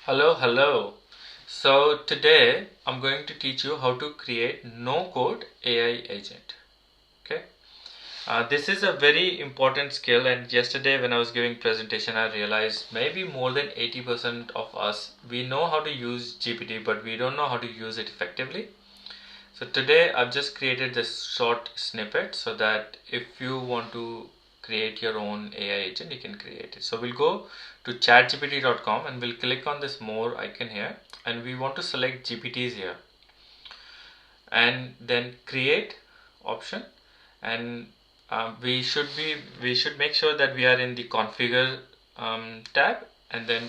Hello. So today I'm going to teach you how to create no-code AI agent. Okay. This is a very important skill, and yesterday when I was giving presentation I realized maybe more than 80% of us we know how to use GPT, but we don't know how to use it effectively. So today I've just created this short snippet so that if you want to create your own AI agent, you can create it. So we'll go to chatgpt.com and we'll click on this more icon here, and we want to select GPTs here and then create option, and we should make sure that we are in the configure tab, and then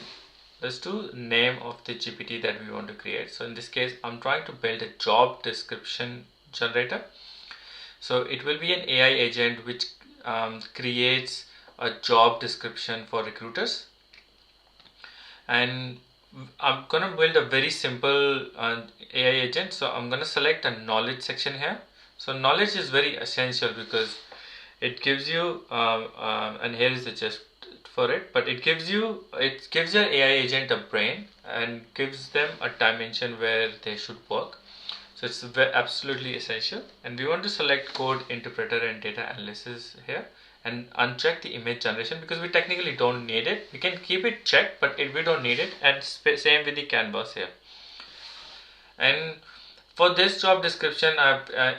let's do name of the GPT that we want to create. So in this case I'm trying to build a job description generator. So it will be an AI agent which creates a job description for recruiters, and I'm gonna build a very simple AI agent. So I'm gonna select a knowledge section here. So knowledge is very essential because it gives you and here is the gist for it, but it gives your AI agent a brain and gives them a dimension where they should work. So it's absolutely essential, and we want to select code interpreter and data analysis here and uncheck the image generation because we technically don't need it. We can keep it checked, but we don't need it, and same with the canvas here. And for this job description,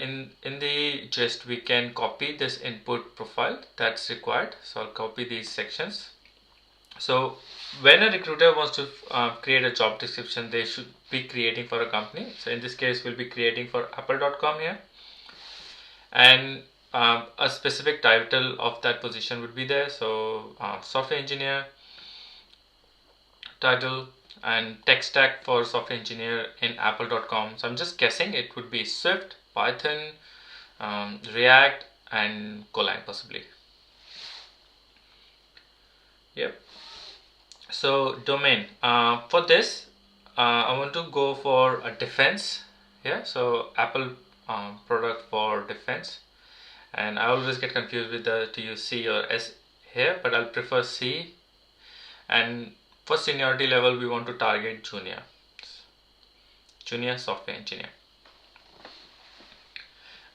in the gist we can copy this input profile that's required. So I'll copy these sections. So when a recruiter wants to create a job description, they should be creating for a company. So in this case we'll be creating for apple.com here, and a specific title of that position would be there. So software engineer title, and tech stack for software engineer in apple.com. So I'm just guessing it would be Swift, Python, React, and Golang possibly. Yep. So domain for this I want to go for a defense here. So Apple product for defense, and I always get confused with the to use C or S here, but I'll prefer C. And for seniority level we want to target junior software engineer,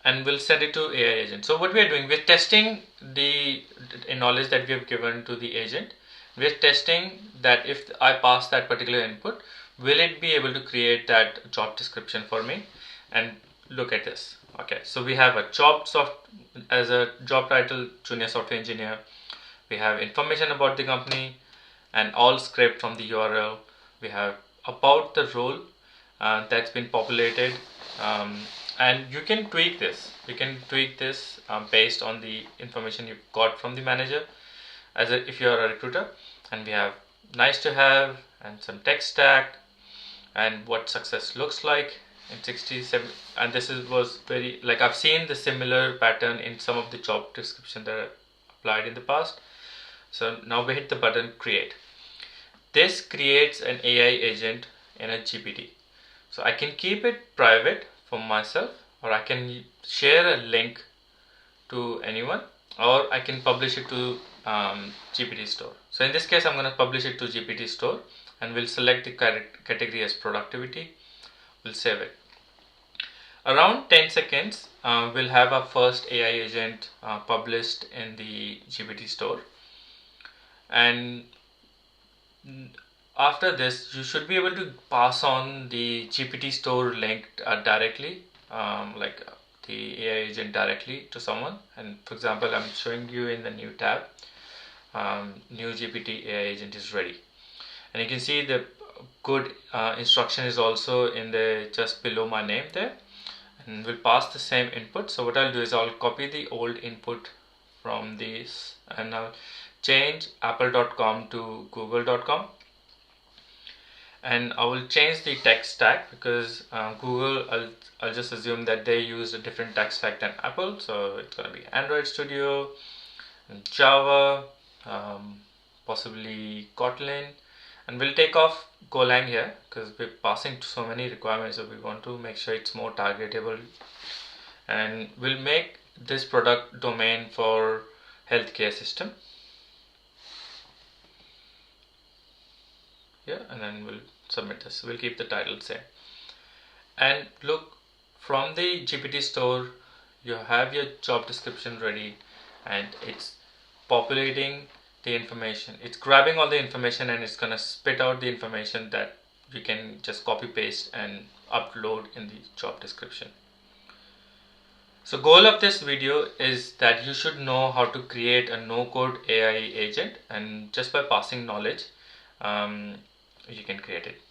and we'll send it to AI agent. So what we are doing, we're testing the knowledge that we have given to the agent. We're testing that if I pass that particular input, will it be able to create that job description for me. And look at this. Okay, so we have a as a job title, junior software engineer. We have information about the company and all script from the URL. We have about the role that's been populated, and you can tweak this. Based on the information you got from the manager if you are a recruiter. And we have nice to have and some tech stack and what success looks like in 67. And was very, like, I've seen the similar pattern in some of the job description that I applied in the past. So now we hit the button create. This creates an AI agent in a GPT. So I can keep it private for myself, or I can share a link to anyone, or I can publish it to GPT store. So in this case I'm going to publish it to GPT store, and we'll select the category as productivity. We'll save it. Around 10 seconds we'll have our first AI agent published in the GPT store, and after this you should be able to pass on the GPT store link directly, like the AI agent directly to someone. And for example, I'm showing you in the new tab, new GPT AI agent is ready, and you can see the good instruction is also in the just below my name there, and we'll pass the same input. So what I'll do is I'll copy the old input from this, and I'll change apple.com to google.com, and I will change the tech stack because Google, I'll just assume that they use a different tech stack than Apple. So it's going to be Android Studio, Java, possibly Kotlin, and we'll take off Golang here because we're passing so many requirements, so we want to make sure it's more targetable. And we'll make this product domain for healthcare system. here, and then we'll submit this. We'll keep the title same. And look, from the GPT store, you have your job description ready, and it's populating the information. It's grabbing all the information and it's gonna spit out the information that you can just copy paste and upload in the job description. So goal of this video is that you should know how to create a no-code AI agent, and just by passing knowledge, you can create it.